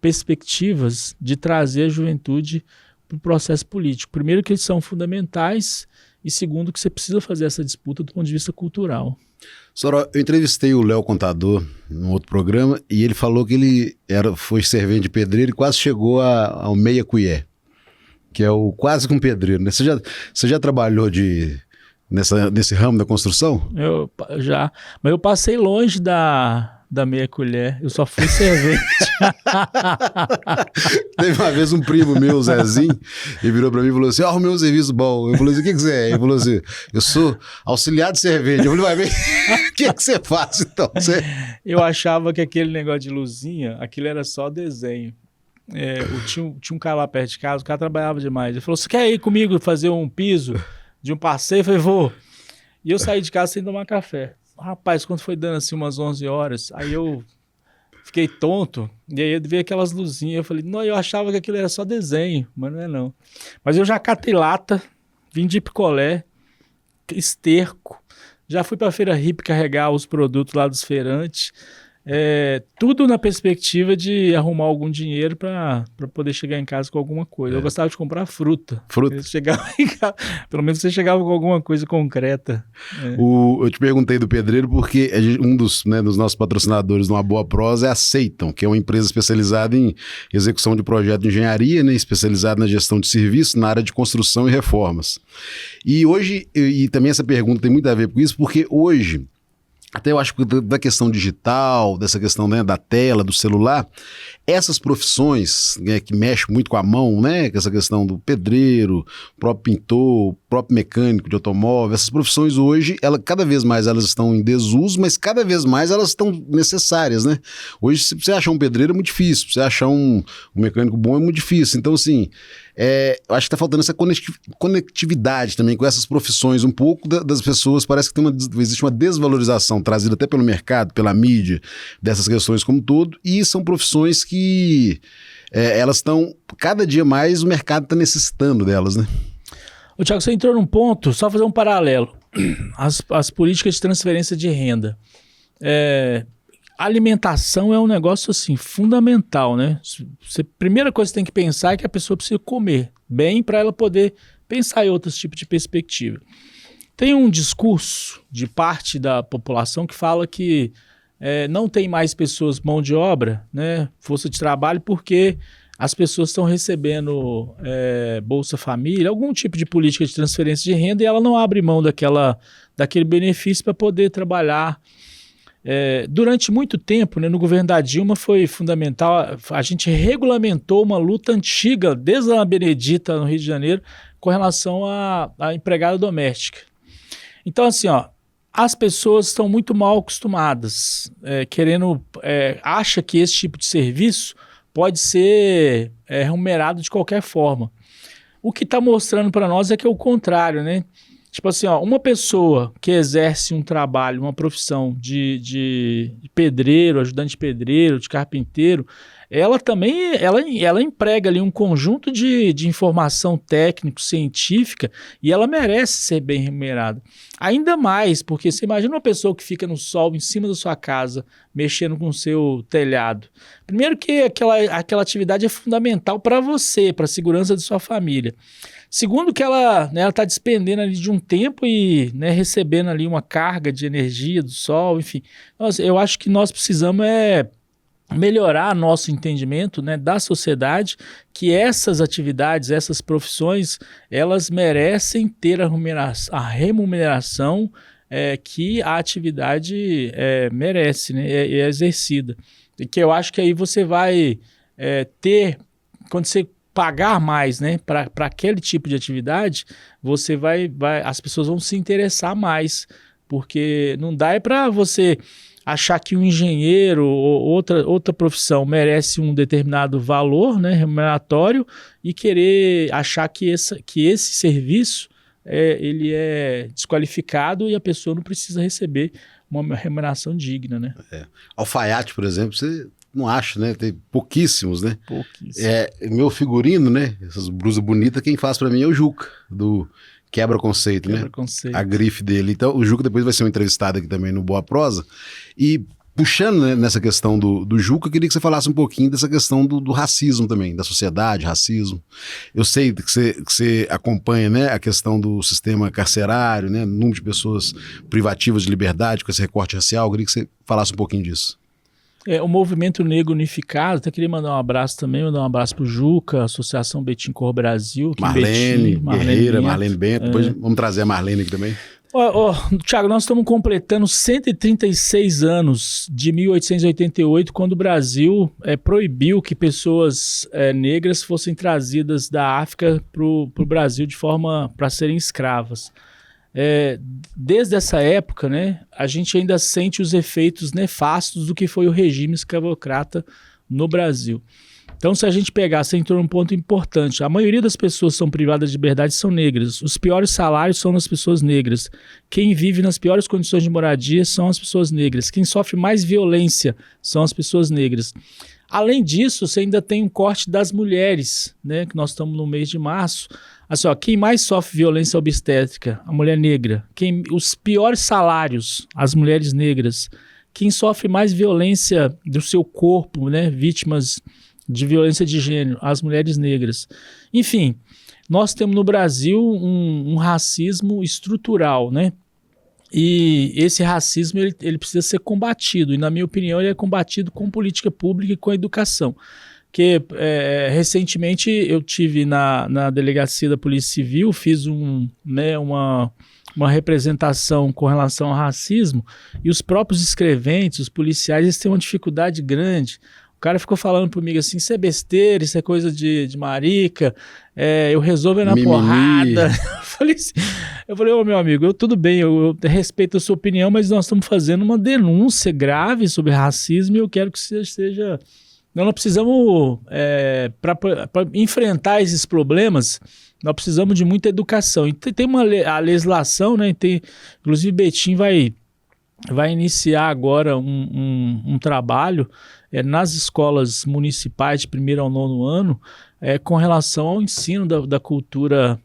perspectivas de trazer a juventude para o processo político. Primeiro, que eles são fundamentais, e segundo, que você precisa fazer essa disputa do ponto de vista cultural. Sora, eu entrevistei o Léo Contador num outro programa e ele falou que ele foi servente de pedreiro e quase chegou ao meia colher, que é o quase que um pedreiro, né? Você já trabalhou nesse ramo da construção? Eu já, mas eu passei longe da meia colher, eu só fui servente. Teve uma vez um primo meu, Zezinho, ele virou pra mim e falou assim, arrumei um serviço bom. Eu falei assim, o que você é? Ele falou assim, eu sou auxiliar de servente. Eu falei, vai ver, o que você faz então? Eu achava que aquele negócio de luzinha, aquilo era só desenho. Tinha um cara lá perto de casa, o cara trabalhava demais. Ele falou, você quer ir comigo fazer um piso de um passeio? Eu falei, vou. E eu saí de casa sem tomar café. Rapaz, quando foi dando assim umas 11 horas, aí eu fiquei tonto, e aí eu vi aquelas luzinhas, eu falei, não, eu achava que aquilo era só desenho, mas não é não. Mas eu já catei lata, vim de picolé, esterco, já fui pra Feira Hippie carregar os produtos lá dos feirantes, tudo na perspectiva de arrumar algum dinheiro para poder chegar em casa com alguma coisa. Eu gostava de comprar fruta. Chegava em casa, pelo menos você chegava com alguma coisa concreta. Eu te perguntei do pedreiro porque um dos nossos patrocinadores numa Boa Prosa é a Seiton, que é uma empresa especializada em execução de projeto de engenharia, né, especializada na gestão de serviços na área de construção e reformas. E hoje, e também essa pergunta tem muito a ver com isso, porque hoje, até eu acho que da questão digital, dessa questão, né, da tela, do celular, essas profissões, né, que mexem muito com a mão, né, essa questão do pedreiro, próprio pintor, próprio mecânico de automóvel, essas profissões hoje, cada vez mais elas estão em desuso, mas cada vez mais elas estão necessárias, né? Hoje, se você achar um pedreiro é muito difícil, se você achar um mecânico bom é muito difícil. Então, assim, eu acho que está faltando essa conectividade também com essas profissões, um pouco das pessoas, parece que existe uma desvalorização trazida até pelo mercado, pela mídia, dessas questões como um todo, e são profissões que elas estão, cada dia mais o mercado está necessitando delas, né? Ô, Thiago, você entrou num ponto, só fazer um paralelo, as políticas de transferência de renda. Alimentação é um negócio assim fundamental, né? Primeira coisa que você tem que pensar é que a pessoa precisa comer bem para ela poder pensar em outros tipos de perspectiva. Tem um discurso de parte da população que fala que não tem mais pessoas mão de obra, né, força de trabalho, porque as pessoas estão recebendo Bolsa Família, algum tipo de política de transferência de renda, e ela não abre mão daquele benefício para poder trabalhar. Durante muito tempo, né, no governo da Dilma foi fundamental, a gente regulamentou uma luta antiga, desde a Benedita, no Rio de Janeiro, com relação à empregada doméstica. Então, assim, as pessoas estão muito mal acostumadas, acha que esse tipo de serviço pode ser remunerado de qualquer forma. O que está mostrando para nós é que é o contrário, né? Tipo assim, uma pessoa que exerce um trabalho, uma profissão de pedreiro, ajudante de pedreiro, de carpinteiro, ela também ela emprega ali um conjunto de informação técnico-científica e ela merece ser bem remunerada. Ainda mais, porque você imagina uma pessoa que fica no sol em cima da sua casa, mexendo com o seu telhado. Primeiro que aquela atividade é fundamental para você, para a segurança de sua família. Segundo que ela está despendendo ali de um tempo e, né, recebendo ali uma carga de energia do sol, enfim. Eu acho que nós precisamos melhorar nosso entendimento, né, da sociedade, que essas atividades, essas profissões, elas merecem ter a remuneração que a atividade merece, né, é exercida. E que eu acho que aí você vai ter, quando você pagar mais, né, para aquele tipo de atividade, você as pessoas vão se interessar mais, porque não dá para você achar que um engenheiro ou outra profissão merece um determinado valor, né, remuneratório, e querer achar que esse serviço ele é desqualificado e a pessoa não precisa receber uma remuneração digna, né? Alfaiate, por exemplo, você não acha, né? Tem pouquíssimos, né? Pouquíssimos. Meu figurino, né? Essas blusas bonitas, quem faz para mim é o Juca, do Quebra Conceito, né? A grife dele. Então, o Juca depois vai ser um entrevistado aqui também no Boa Prosa. E puxando, né, nessa questão do Juca, eu queria que você falasse um pouquinho dessa questão do racismo também, da sociedade, racismo. Eu sei que você acompanha, né, a questão do sistema carcerário, né, número de pessoas privativas de liberdade com esse recorte racial. Eu queria que você falasse um pouquinho disso. O Movimento Negro Unificado, até queria mandar um abraço pro Juca, Associação Betim Cor Brasil. Marlene Guerreira, Marlene Bento, depois vamos trazer a Marlene aqui também. Thiago, nós estamos completando 136 anos de 1888, quando o Brasil proibiu que pessoas negras fossem trazidas da África para o Brasil de forma para serem escravas. Desde essa época, né, a gente ainda sente os efeitos nefastos do que foi o regime escravocrata no Brasil. Então, se a gente pegar, você entrou num ponto importante, a maioria das pessoas que são privadas de liberdade são negras, os piores salários são das pessoas negras, quem vive nas piores condições de moradia são as pessoas negras, quem sofre mais violência são as pessoas negras. Além disso, você ainda tem um corte das mulheres, né, que nós estamos no mês de março. Assim, quem mais sofre violência obstétrica? A mulher negra. Os piores salários? As mulheres negras. Quem sofre mais violência do seu corpo, né, vítimas de violência de gênero? As mulheres negras. Enfim, nós temos no Brasil um racismo estrutural, né? E esse racismo ele precisa ser combatido, e na minha opinião ele é combatido com política pública e com educação. Porque recentemente eu tive na delegacia da Polícia Civil, fiz uma representação com relação ao racismo, e os próprios escreventes, os policiais, eles têm uma dificuldade grande. O cara ficou falando comigo assim, isso é besteira, isso é coisa de marica, eu resolvo na porrada. Eu falei, meu amigo, tudo bem, eu respeito a sua opinião, mas nós estamos fazendo uma denúncia grave sobre racismo e eu quero que seja... Nós precisamos, para enfrentar esses problemas, nós precisamos de muita educação. E tem a legislação, né? Inclusive Betim vai iniciar agora um trabalho nas escolas municipais de 1º ao 9º ano com relação ao ensino da cultura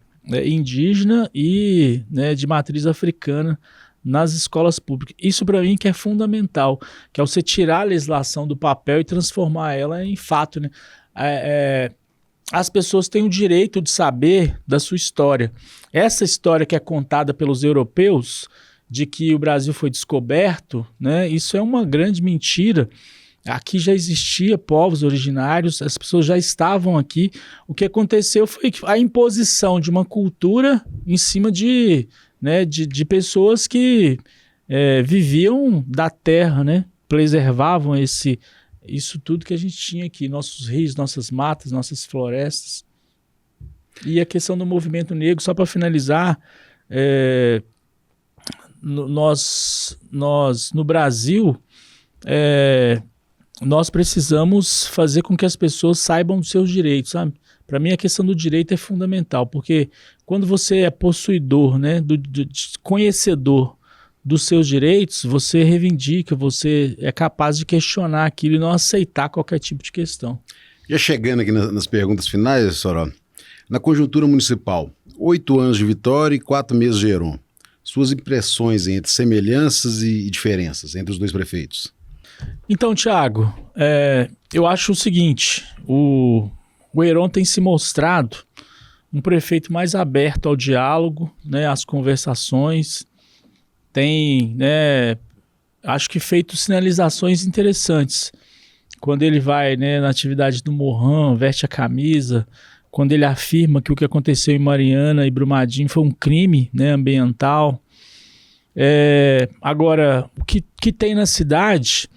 indígena e, né, de matriz africana nas escolas públicas. Isso para mim que é fundamental, que é você tirar a legislação do papel e transformar ela em fato, né? As pessoas têm o direito de saber da sua história. Essa história que é contada pelos europeus, de que o Brasil foi descoberto, né? Isso é uma grande mentira. Aqui já existia povos originários, as pessoas já estavam aqui. O que aconteceu foi a imposição de uma cultura em cima de pessoas que viviam da terra, né? Preservavam isso tudo que a gente tinha aqui, nossos rios, nossas matas, nossas florestas. E a questão do movimento negro, só para finalizar, nós no Brasil, nós precisamos fazer com que as pessoas saibam dos seus direitos, sabe? Para mim a questão do direito é fundamental, porque quando você é possuidor, né, conhecedor dos seus direitos, você reivindica, você é capaz de questionar aquilo e não aceitar qualquer tipo de questão. Já chegando aqui nas perguntas finais, Soró, na conjuntura municipal, 8 anos de Vitória e 4 meses de Heron, suas impressões entre semelhanças e diferenças entre os dois prefeitos? Então, Thiago, eu acho o seguinte, o Heron tem se mostrado um prefeito mais aberto ao diálogo, né, às conversações, tem, né, acho que feito sinalizações interessantes. Quando ele vai, né, na atividade do Morran, veste a camisa, quando ele afirma que o que aconteceu em Mariana e Brumadinho foi um crime, né, ambiental. Agora, o que tem na cidade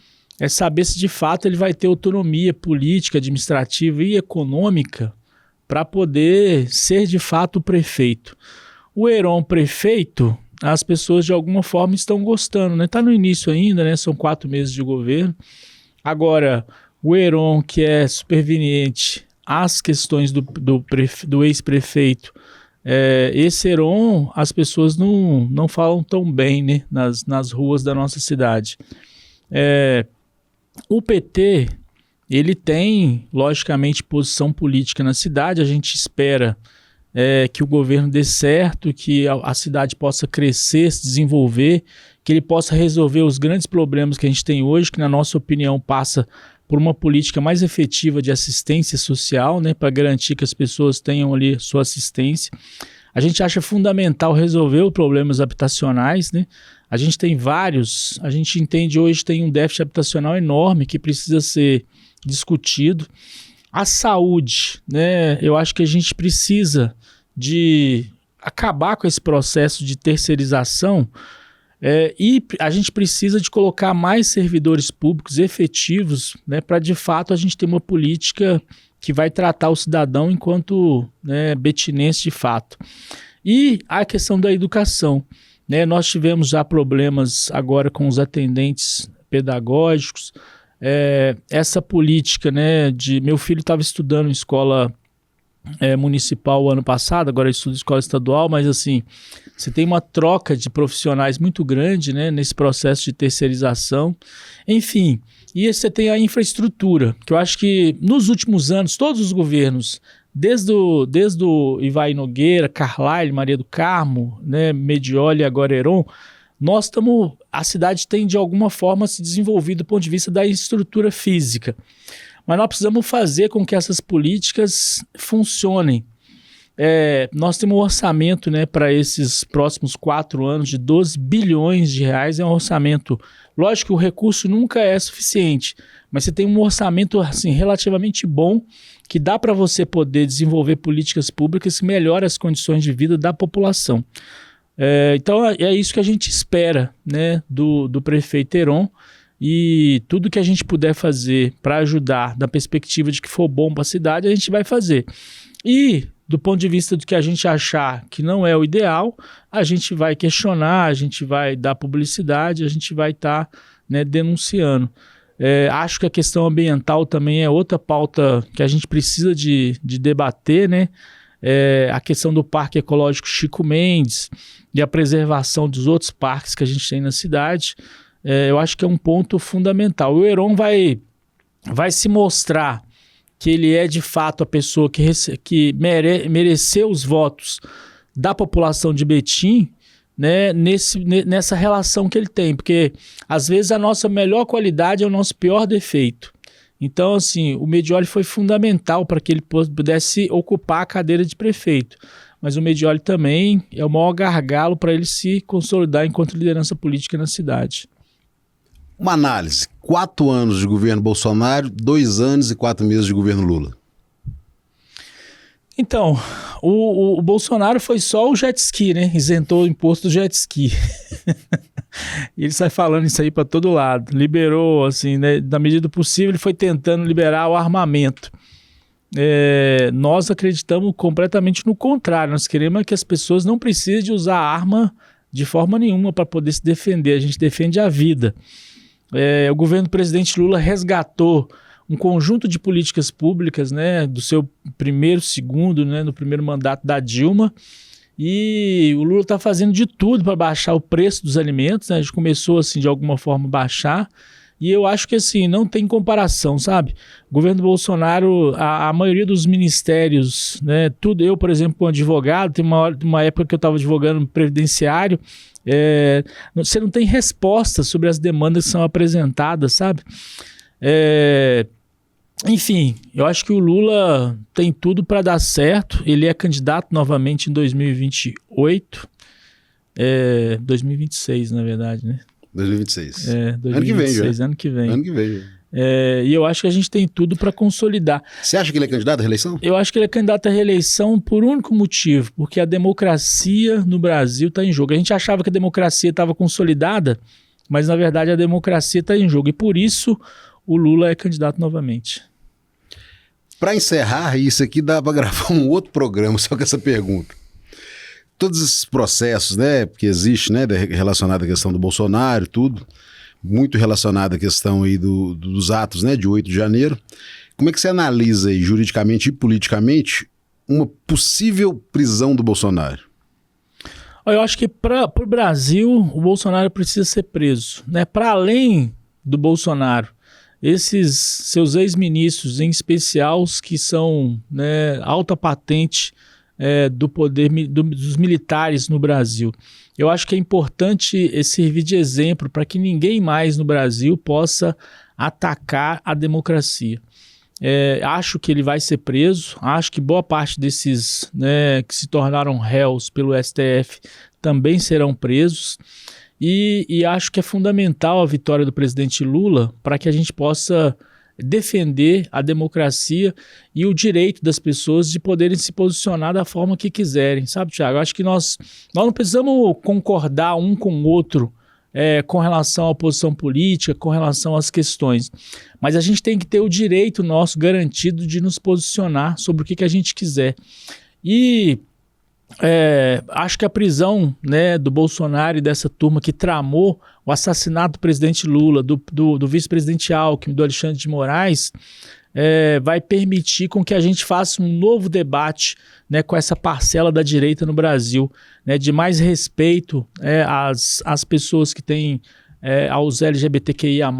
é saber se de fato ele vai ter autonomia política, administrativa e econômica para poder ser de fato o prefeito. O Heron prefeito, as pessoas de alguma forma estão gostando, né? Está no início ainda, né? São 4 meses de governo. Agora, o Heron, que é superveniente às questões do ex-prefeito, esse Heron, as pessoas não falam tão bem, né? nas ruas da nossa cidade. O PT, ele tem, logicamente, posição política na cidade. A gente espera que o governo dê certo, que a cidade possa crescer, se desenvolver, que ele possa resolver os grandes problemas que a gente tem hoje, que na nossa opinião passa por uma política mais efetiva de assistência social, né, para garantir que as pessoas tenham ali sua assistência. A gente acha fundamental resolver os problemas habitacionais, né? A gente tem vários, a gente entende hoje tem um déficit habitacional enorme que precisa ser discutido. A saúde, né? Eu acho que a gente precisa de acabar com esse processo de terceirização e a gente precisa de colocar mais servidores públicos efetivos, né, para de fato a gente ter uma política que vai tratar o cidadão enquanto, né, betinense de fato. E a questão da educação, né? Nós tivemos já problemas agora com os atendentes pedagógicos. Essa política, né, meu filho estava estudando em escola municipal o ano passado, agora estuda em escola estadual, mas assim, você tem uma troca de profissionais muito grande, né, nesse processo de terceirização. Enfim, e você tem a infraestrutura, que eu acho que nos últimos anos, todos os governos, desde o Ivaí Nogueira, Carlyle, Maria do Carmo, né, Medioli e agora Heron, a cidade tem de alguma forma se desenvolvido do ponto de vista da estrutura física. Mas nós precisamos fazer com que essas políticas funcionem. Nós temos um orçamento, né, para esses próximos 4 anos de 12 bilhões de reais. É um orçamento, lógico que o recurso nunca é suficiente, mas você tem um orçamento assim, relativamente bom que dá para você poder desenvolver políticas públicas que melhoram as condições de vida da população. Então é isso que a gente espera, né, do prefeito Heron, e tudo que a gente puder fazer para ajudar da perspectiva de que for bom para a cidade, a gente vai fazer. E do ponto de vista do que a gente achar que não é o ideal, a gente vai questionar, a gente vai dar publicidade, a gente vai estar, né, denunciando. Acho que a questão ambiental também é outra pauta que a gente precisa de debater, né? A questão do Parque Ecológico Chico Mendes e a preservação dos outros parques que a gente tem na cidade, eu acho que é um ponto fundamental. O Heron vai se mostrar que ele é de fato a pessoa que mereceu os votos da população de Betim, né, nessa relação que ele tem, porque às vezes a nossa melhor qualidade é o nosso pior defeito. Então, assim, o Medioli foi fundamental para que ele pudesse ocupar a cadeira de prefeito. Mas o Medioli também é o maior gargalo para ele se consolidar enquanto liderança política na cidade. Uma análise. 4 anos de governo Bolsonaro, 2 anos e 4 meses de governo Lula. Então, o Bolsonaro foi só o jet ski, né? Isentou o imposto do jet ski. E ele sai falando isso aí para todo lado. Liberou, assim, né? Da medida do possível, ele foi tentando liberar o armamento. Nós acreditamos completamente no contrário. Nós queremos que as pessoas não precisem de usar arma de forma nenhuma para poder se defender. A gente defende a vida. O governo do presidente Lula resgatou um conjunto de políticas públicas, né, do seu primeiro, segundo, né, no primeiro mandato da Dilma, e o Lula está fazendo de tudo para baixar o preço dos alimentos, né? A gente começou assim de alguma forma a baixar, e eu acho que assim, não tem comparação, sabe? O governo do Bolsonaro, a maioria dos ministérios, né, tudo, eu, por exemplo, como advogado, tem uma época que eu estava advogando previdenciário, você não tem resposta sobre as demandas que são apresentadas, sabe? Enfim, eu acho que o Lula tem tudo para dar certo. Ele é candidato novamente em 2028. 2026, na verdade, né? 2026. 2026, ano que vem, já. Ano que vem. Ano que vem. E eu acho que a gente tem tudo para consolidar. Você acha que ele é candidato à reeleição? Eu acho que ele é candidato à reeleição por um único motivo, porque a democracia no Brasil está em jogo. A gente achava que a democracia estava consolidada, mas na verdade a democracia está em jogo. E por isso o Lula é candidato novamente. Para encerrar, isso aqui dá para gravar um outro programa só com essa pergunta. Todos esses processos, né, que existe, né, relacionado à questão do Bolsonaro, tudo, muito relacionado à questão aí dos atos, né, de 8 de janeiro. Como é que você analisa aí, juridicamente e politicamente, uma possível prisão do Bolsonaro? Eu acho que para o Brasil, o Bolsonaro precisa ser preso, né? Para além do Bolsonaro, esses seus ex-ministros, em especial os que são, né, alta patente do poder dos militares no Brasil. Eu acho que é importante servir de exemplo para que ninguém mais no Brasil possa atacar a democracia. Acho que ele vai ser preso, acho que boa parte desses, né, que se tornaram réus pelo STF também serão presos. E acho que é fundamental a vitória do presidente Lula para que a gente possa defender a democracia e o direito das pessoas de poderem se posicionar da forma que quiserem, sabe, Thiago? Acho que nós não precisamos concordar um com o outro com relação à posição política, com relação às questões, mas a gente tem que ter o direito nosso garantido de nos posicionar sobre o que a gente quiser. E acho que a prisão, né, do Bolsonaro e dessa turma que tramou o assassinato do presidente Lula, do vice-presidente Alckmin, do Alexandre de Moraes, vai permitir com que a gente faça um novo debate, né, com essa parcela da direita no Brasil, né, de mais respeito às pessoas que têm, aos LGBTQIA+,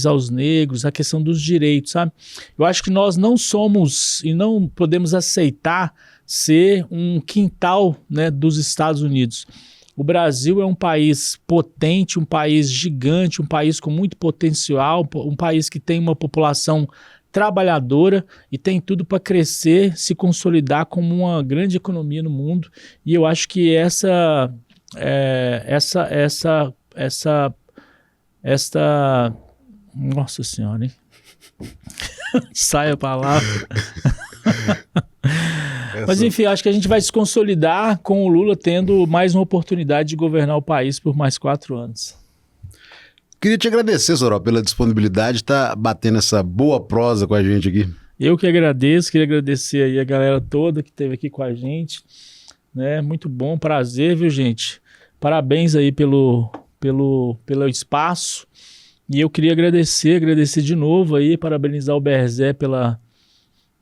aos negros, a questão dos direitos, sabe? Eu acho que nós não somos e não podemos aceitar ser um quintal, né, dos Estados Unidos. O Brasil é um país potente, um país gigante, um país com muito potencial, um país que tem uma população trabalhadora e tem tudo para crescer, se consolidar como uma grande economia no mundo. E eu acho que essa nossa senhora, hein? Sai a palavra. Mas enfim, acho que a gente vai se consolidar com o Lula tendo mais uma oportunidade de governar o país por mais 4 anos. Queria te agradecer, Soró, pela disponibilidade de estar batendo essa boa prosa com a gente aqui. Eu que agradeço, queria agradecer aí a galera toda que esteve aqui com a gente, né? Muito bom, prazer, viu, gente? Parabéns aí pelo espaço. E eu queria agradecer de novo aí, parabenizar o Berzé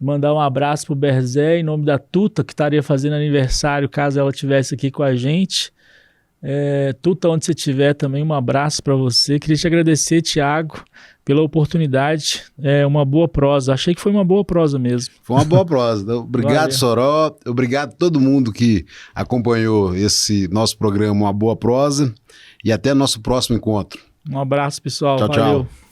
mandar um abraço pro Berzé em nome da Tuta, que estaria fazendo aniversário caso ela estivesse aqui com a gente. Tuta, onde você estiver também, um abraço para você. Queria te agradecer, Thiago, pela oportunidade. Uma boa prosa. Achei que foi uma boa prosa mesmo. Foi uma boa prosa. Obrigado, valeu. Soró. Obrigado a todo mundo que acompanhou esse nosso programa Uma Boa Prosa. E até nosso próximo encontro. Um abraço, pessoal. Tchau, valeu. Tchau.